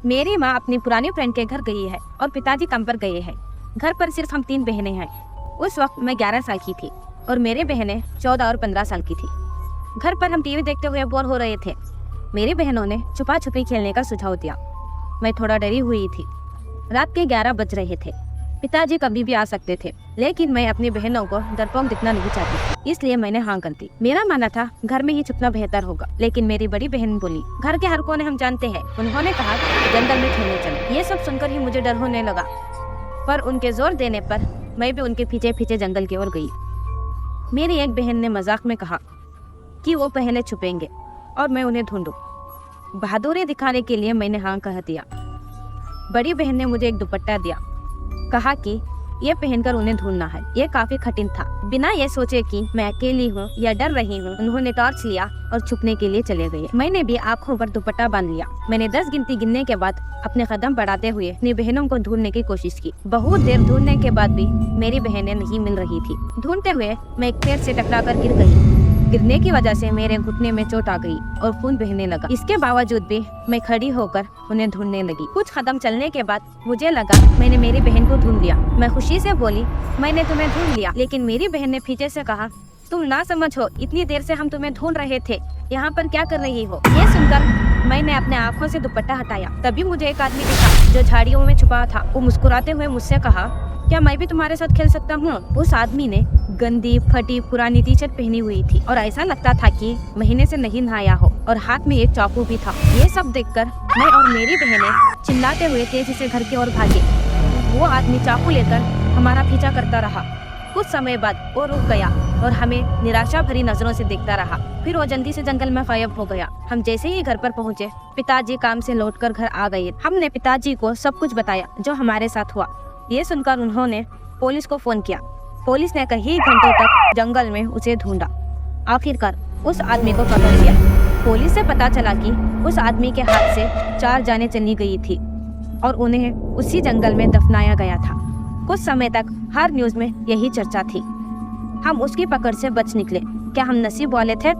मेरी माँ अपनी पुरानी फ्रेंड के घर गई है और पिताजी काम पर गए हैं। घर पर सिर्फ हम 3 बहनें हैं। उस वक्त मैं 11 साल की थी और मेरी बहनें 14 और 15 साल की थी। घर पर हम टीवी देखते हुए बोर हो रहे थे। मेरी बहनों ने छुपा छुपी खेलने का सुझाव दिया। मैं थोड़ा डरी हुई थी। रात के 11 बज रहे थे। पिताजी कभी भी आ सकते थे, लेकिन मैं अपनी बहनों को डरपोक दिखना नहीं चाहती थी, इसलिए मैंने हाँ कर दी। मेरा मानना था घर में ही छुपना बेहतर होगा, लेकिन मेरी बड़ी बहन बोली घर के हर कोने हम जानते हैं। उन्होंने कहा जंगल में खेलने चलो। ये सब सुनकर ही मुझे डर होने लगा, पर उनके जोर देने पर मैं भी उनके पीछे पीछे जंगल की ओर गई। मेरी एक बहन ने मजाक में कहा कि वो पहले छुपेंगे और मैं उन्हें ढूंढूं। बहादुरी दिखाने के लिए मैंने हाँ कह दिया। बड़ी बहन ने मुझे एक दुपट्टा दिया, कहा कि ये पहनकर उन्हें ढूंढना है। ये काफी कठिन था। बिना ये सोचे कि मैं अकेली हूँ या डर रही हूँ, उन्होंने टॉर्च लिया और छुपने के लिए चले गए। मैंने भी आँखों पर दुपट्टा बांध लिया। मैंने 10 गिनती गिनने के बाद अपने कदम बढ़ाते हुए अपनी बहनों को ढूंढने की कोशिश की। बहुत देर ढूंढने के बाद भी मेरी बहनें नहीं मिल रही थी। ढूंढते हुए मैं एक पेड़ से टकराकर गिर गई। गिरने की वजह से मेरे घुटने में चोट आ गई और खून बहने लगा। इसके बावजूद भी मैं खड़ी होकर उन्हें ढूंढने लगी। कुछ कदम चलने के बाद मुझे लगा मैंने मेरी बहन को ढूंढ लिया। मैं खुशी से बोली मैंने तुम्हें ढूंढ लिया। लेकिन मेरी बहन ने पीछे से कहा तुम ना समझो, इतनी देर से हम तुम्हें ढूंढ रहे थे, यहाँ पर क्या कर रही हो। ये सुनकर मैंने अपने आँखों से दुपट्टा हटाया। तभी मुझे एक आदमी दिखा जो झाड़ियों में छुपा था। वो मुस्कुराते हुए मुझसे कहा क्या मैं भी तुम्हारे साथ खेल सकता हूँ। उस आदमी ने गंदी फटी पुरानी टी शर्ट पहनी हुई थी और ऐसा लगता था कि महीने से नहीं नहाया हो, और हाथ में एक चाकू भी था। ये सब देखकर मैं और मेरी बहनें चिल्लाते हुए तेजी से घर की ओर भागे। वो आदमी चाकू लेकर हमारा पीछा करता रहा। कुछ समय बाद वो रुक गया और हमें निराशा भरी नजरों से देखता रहा। फिर वो जल्दी से जंगल में गायब हो गया। हम जैसे ही घर पर पहुँचे, पिताजी काम से लौटकर घर आ गए। हमने पिताजी को सब कुछ बताया जो हमारे साथ हुआ। ये सुनकर उन्होंने पुलिस को फोन किया। पुलिस ने कई घंटों तक जंगल में उसे ढूंढा। आखिरकार उस आदमी को पकड़ लिया। पुलिस से पता चला कि उस आदमी के हाथ से 4 जानें चली गई थी और उन्हें उसी जंगल में दफनाया गया था। कुछ समय तक हर न्यूज़ में यही चर्चा थी। हम उसकी पकड़ से बच निकले। क्या हम नसीब वाले थे?